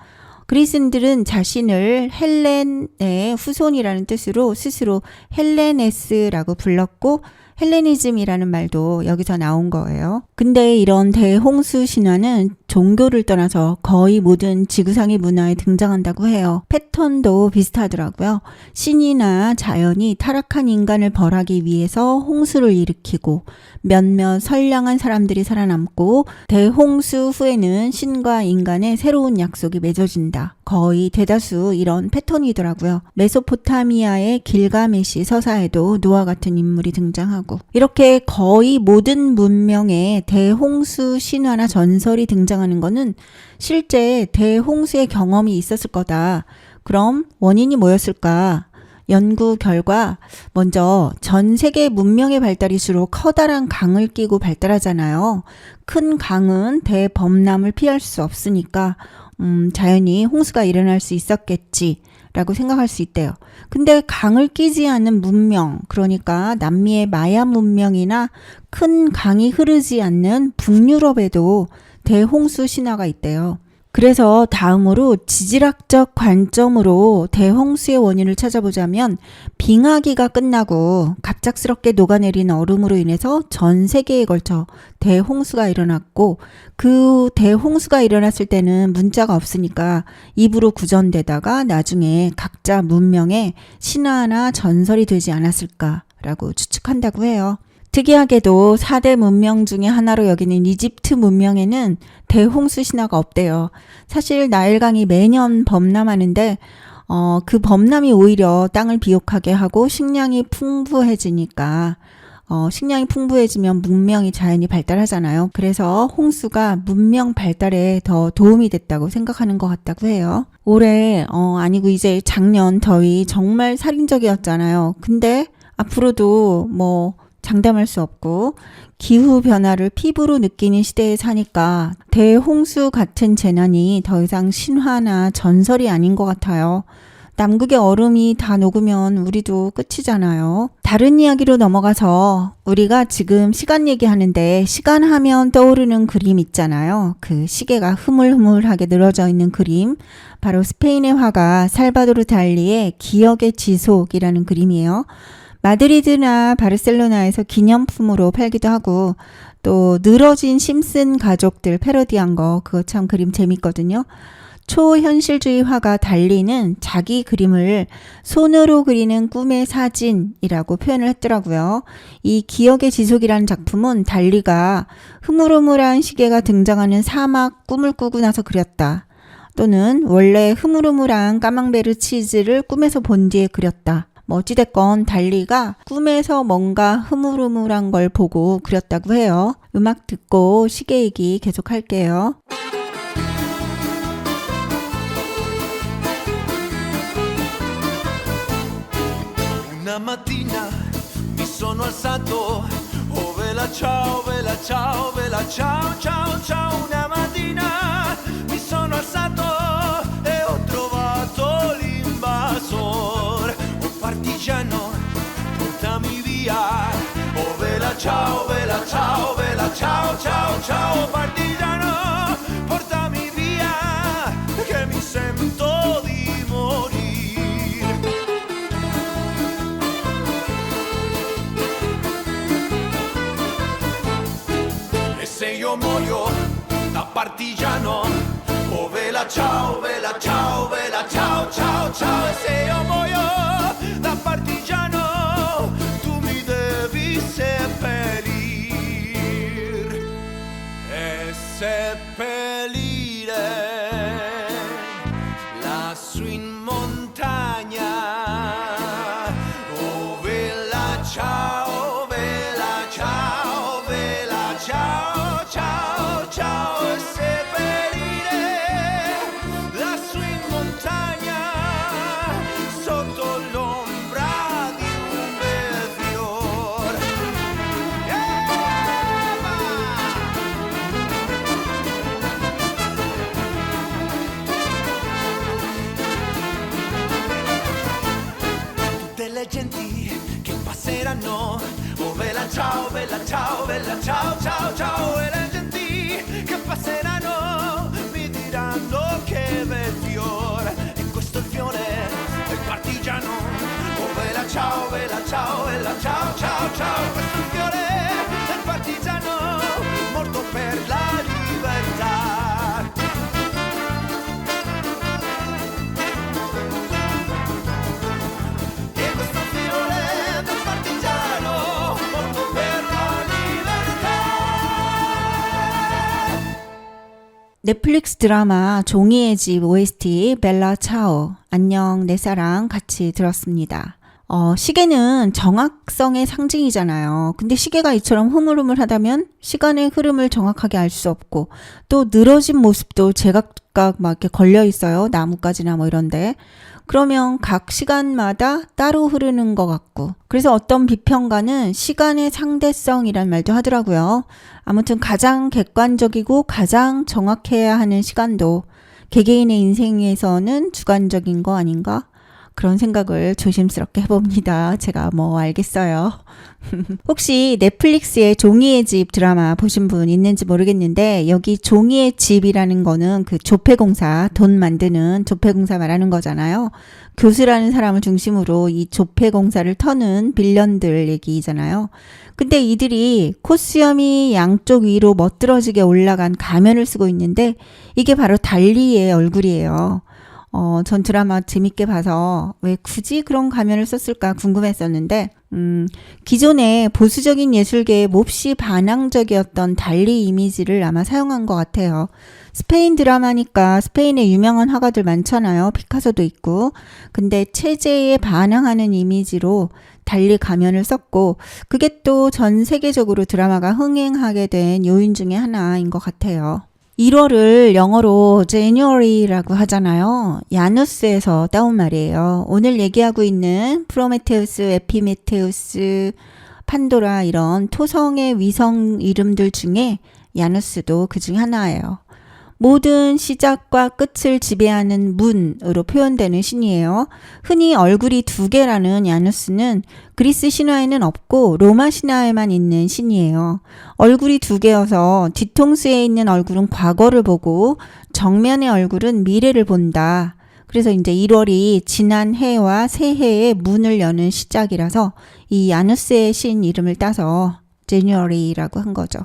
그리스인들은 자신을 헬렌의 후손이라는 뜻으로 스스로 헬레네스라고 불렀고 헬레니즘이라는 말도 여기서 나온 거예요. 근데 이런 대홍수 신화는 종교를 떠나서 거의 모든 지구상의 문화에 등장한다고 해요. 패턴도 비슷하더라고요. 신이나 자연이 타락한 인간을 벌하기 위해서 홍수를 일으키고 몇몇 선량한 사람들이 살아남고 대홍수 후에는 신과 인간의 새로운 약속이 맺어진다. 거의 대다수 이런 패턴이더라고요. 메소포타미아의 길가메시 서사에도 노아 같은 인물이 등장하고 이렇게 거의 모든 문명에 대홍수 신화나 전설이 등장하는 거는 실제 대홍수의 경험이 있었을 거다. 그럼 원인이 뭐였을까? 연구 결과 먼저 전 세계 문명의 발달일수록 커다란 강을 끼고 발달하잖아요. 큰 강은 대범람을 피할 수 없으니까 자연히 홍수가 일어날 수 있었겠지 라고 생각할 수 있대요. 근데 강을 끼지 않는 문명, 그러니까 남미의 마야 문명이나 큰 강이 흐르지 않는 북유럽에도 대홍수 신화가 있대요. 그래서 다음으로 지질학적 관점으로 대홍수의 원인을 찾아보자면 빙하기가 끝나고 갑작스럽게 녹아내린 얼음으로 인해서 전 세계에 걸쳐 대홍수가 일어났고 그 대홍수가 일어났을 때는 문자가 없으니까 입으로 구전되다가 나중에 각자 문명의 신화나 전설이 되지 않았을까라고 추측한다고 해요. 특이하게도 4대 문명 중에 하나로 여기는 이집트 문명에는 대홍수 신화가 없대요. 사실 나일강이 매년 범람하는데 그 범람이 오히려 땅을 비옥하게 하고 식량이 풍부해지니까 식량이 풍부해지면 문명이 자연히 발달하잖아요. 그래서 홍수가 문명 발달에 더 도움이 됐다고 생각하는 것 같다고 해요. 올해 아니고 이제 작년 더위 정말 살인적이었잖아요. 근데 앞으로도 장담할 수 없고 기후 변화를 피부로 느끼는 시대에 사니까 대홍수 같은 재난이 더 이상 신화나 전설이 아닌 것 같아요. 남극의 얼음이 다 녹으면 우리도 끝이잖아요. 다른 이야기로 넘어가서 우리가 지금 시간 얘기하는데 시간 하면 떠오르는 그림 있잖아요. 그 시계가 흐물흐물하게 늘어져 있는 그림. 바로 스페인의 화가 살바도르 달리의 기억의 지속이라는 그림이에요. 마드리드나 바르셀로나에서 기념품으로 팔기도 하고 또 늘어진 심슨 가족들 패러디한 거 그거 참 그림 재밌거든요. 초현실주의 화가 달리는 자기 그림을 손으로 그리는 꿈의 사진이라고 표현을 했더라고요. 이 기억의 지속이라는 작품은 달리가 흐물흐물한 시계가 등장하는 사막 꿈을 꾸고 나서 그렸다. 또는 원래 흐물흐물한 까망베르 치즈를 꿈에서 본 뒤에 그렸다. 어찌됐건 달리가 꿈에서 뭔가 흐물흐물한 걸 보고 그렸다고 해요. 음악 듣고 시계 얘기 계속 할게요. Una mattina mi sono alzato, oh vela ciao, vela ciao, vela ciao, ciao, ciao. Una mattina mi sono alzato e ho trovato l'invasor, oh partigiano, portami via, oh vela ciao, vela ciao, vela ciao, ciao, ciao, partigiano, portami via, che mi sento di morire. Se io muoio da partigiano, oh vela ciao, vela ciao, vela ciao, ciao, ciao. E se io muoio da partigiano, tu mi devi seppellir e seppellire lassù in montagna. Oh vela ciao, vela ciao, vela ciao. Ciao, ciao, e seppellire lassù in montagna sotto l'ombra di un bel fior. Tutte le genti che passeranno, oh vela ciao, vela ciao, vela ciao, ciao, ciao. E le genti che passeranno mi diranno che bel fiore. E questo è il fiore del partigiano, oh vela ciao, vela ciao, vela ciao, ciao, ciao. Questo è il fiore del partigiano morto per la libertà. 넷플릭스 드라마 종이의 집 OST 벨라 차오 안녕 내 사랑 같이 들었습니다. 시계는 정확성의 상징이잖아요. 근데 시계가 이처럼 흐물흐물하다면 시간의 흐름을 정확하게 알 수 없고 또 늘어진 모습도 제각각 막 이렇게 걸려 있어요. 나뭇가지나 뭐 이런데. 그러면 각 시간마다 따로 흐르는 것 같고 그래서 어떤 비평가는 시간의 상대성이란 말도 하더라고요. 아무튼 가장 객관적이고 가장 정확해야 하는 시간도 개개인의 인생에서는 주관적인 거 아닌가? 그런 생각을 조심스럽게 해봅니다. 제가 뭐 알겠어요. 혹시 넷플릭스의 종이의 집 드라마 보신 분 있는지 모르겠는데 여기 종이의 집이라는 거는 그 조폐공사, 돈 만드는 조폐공사 말하는 거잖아요. 교수라는 사람을 중심으로 이 조폐공사를 터는 빌런들 얘기잖아요. 근데 이들이 콧수염이 양쪽 위로 멋들어지게 올라간 가면을 쓰고 있는데 이게 바로 달리의 얼굴이에요. 전 드라마 재밌게 봐서 왜 굳이 그런 가면을 썼을까 궁금했었는데 기존의 보수적인 예술계의 몹시 반항적이었던 달리 이미지를 아마 사용한 것 같아요. 스페인 드라마니까 스페인에 유명한 화가들 많잖아요. 피카소도 있고. 근데 체제에 반항하는 이미지로 달리 가면을 썼고 그게 또 전 세계적으로 드라마가 흥행하게 된 요인 중에 하나인 것 같아요. 1월을 영어로 January라고 하잖아요. 야누스에서 따온 말이에요. 오늘 얘기하고 있는 프로메테우스, 에피메테우스, 판도라 이런 토성의 위성 이름들 중에 야누스도 그 중 하나예요. 모든 시작과 끝을 지배하는 문으로 표현되는 신이에요. 흔히 얼굴이 두 개라는 야누스는 그리스 신화에는 없고 로마 신화에만 있는 신이에요. 얼굴이 두 개여서 뒤통수에 있는 얼굴은 과거를 보고 정면의 얼굴은 미래를 본다. 그래서 이제 1월이 지난 해와 새해의 문을 여는 시작이라서 이 야누스의 신 이름을 따서 January라고 한 거죠.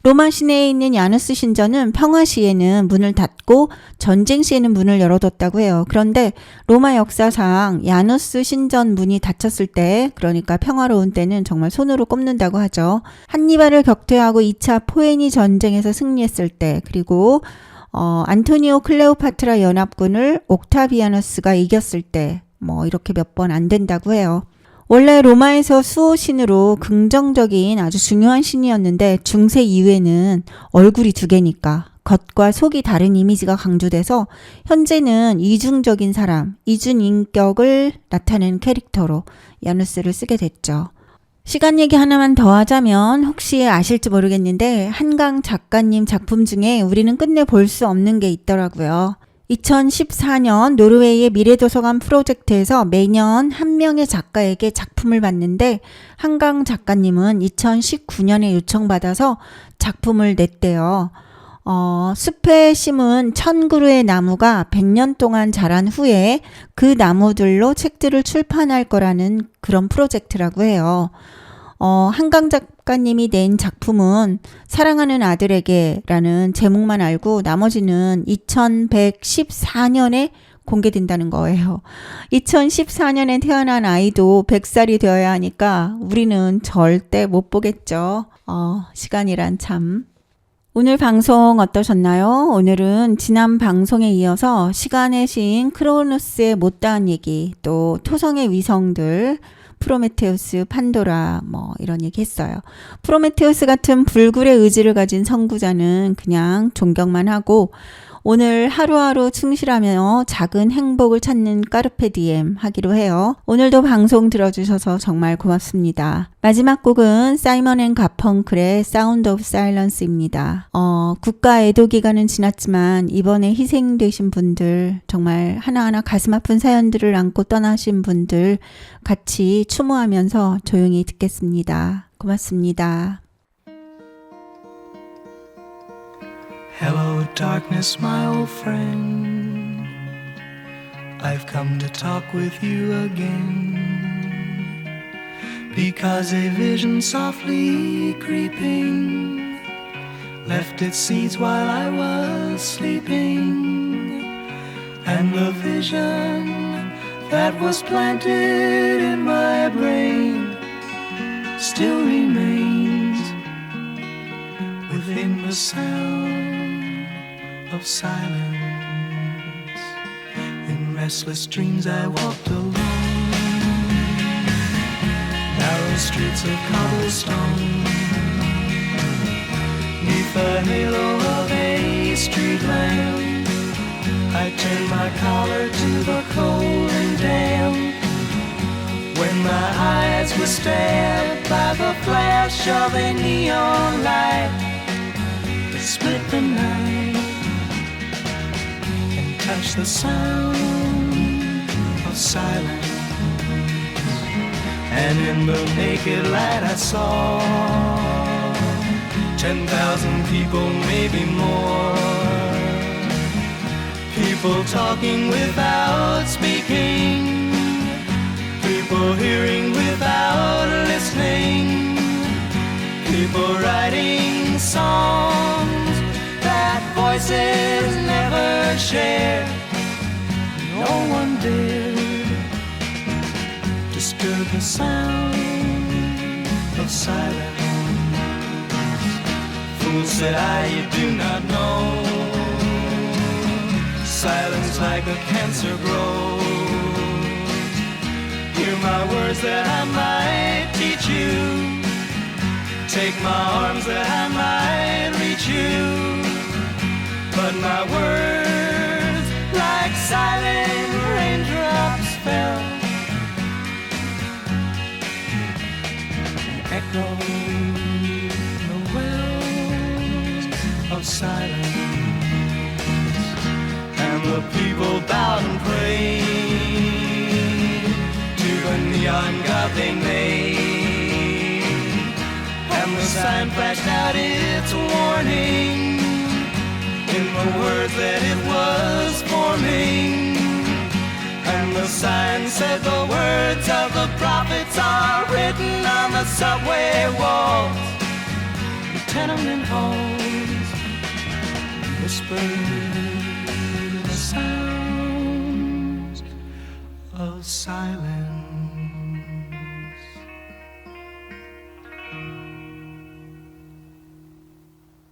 로마 시내에 있는 야누스 신전은 평화 시에는 문을 닫고 전쟁 시에는 문을 열어뒀다고 해요. 그런데 로마 역사상 야누스 신전 문이 닫혔을 때, 그러니까 평화로운 때는 정말 손으로 꼽는다고 하죠. 한니발을 격퇴하고 2차 포에니 전쟁에서 승리했을 때, 그리고 안토니오 클레오파트라 연합군을 옥타비아누스가 이겼을 때, 뭐 이렇게 몇 번 안 된다고 해요. 원래 로마에서 수호신으로 긍정적인 아주 중요한 신이었는데 중세 이후에는 얼굴이 두 개니까 겉과 속이 다른 이미지가 강조돼서 현재는 이중적인 사람, 이중인격을 나타내는 캐릭터로 야누스를 쓰게 됐죠. 시간 얘기 하나만 더 하자면 혹시 아실지 모르겠는데 한강 작가님 작품 중에 우리는 끝내 볼 수 없는 게 있더라고요. 2014년 노르웨이의 미래도서관 프로젝트에서 매년 한 명의 작가에게 작품을 받는데 한강 작가님은 2019년에 요청받아서 작품을 냈대요. 숲에 심은 1000그루의 나무가 100년 동안 자란 후에 그 나무들로 책들을 출판할 거라는 그런 프로젝트라고 해요. 한강 작가님이 낸 작품은 사랑하는 아들에게 라는 제목만 알고 나머지는 2114년에 공개된다는 거예요. 2014년에 태어난 아이도 100살이 되어야 하니까 우리는 절대 못 보겠죠. 시간이란 참. 오늘 방송 어떠셨나요? 오늘은 지난 방송에 이어서 시간의 신 크로노스의 못다한 얘기, 또 토성의 위성들, 프로메테우스, 판도라 뭐 이런 얘기 했어요. 프로메테우스 같은 불굴의 의지를 가진 선구자는 그냥 존경만 하고 오늘 하루하루 충실하며 작은 행복을 찾는 까르페 디엠 하기로 해요. 오늘도 방송 들어주셔서 정말 고맙습니다. 마지막 곡은 사이먼 앤 가펑클의 사운드 오브 사일런스입니다. 국가 애도 기간은 지났지만 이번에 희생되신 분들, 정말 하나하나 가슴 아픈 사연들을 안고 떠나신 분들 같이 추모하면서 조용히 듣겠습니다. 고맙습니다. Hello, darkness, my old friend. I've come to talk with you again. Because a vision softly creeping left its seeds while I was sleeping. And the vision that was planted in my brain still remains within the sound of silence. In restless dreams I walked alone, narrow streets of cobblestone, neath the halo of a street lamp. I turned my collar to the cold and damp, when my eyes were stabbed by the flash of a neon light that split the night and touched the sound of silence. And in the naked light I saw 10,000 people, maybe more. People talking without speaking, people hearing without listening, people writing songs that voices never shared. No one dared disturb the sound of silence. Fool, said I, you do not know. Silence like a cancer grows. Hear my words that I might teach you. Take my arms that I might reach you. But my words, like silent raindrops, fell, echoing the wells of silence. And the people bowed and prayed to the neon god they made. And the sign flashed out its warning in the words that it was forming. And the sign said the words of the prophets are written on the subway walls, the tenement halls, whispered the sounds of silence.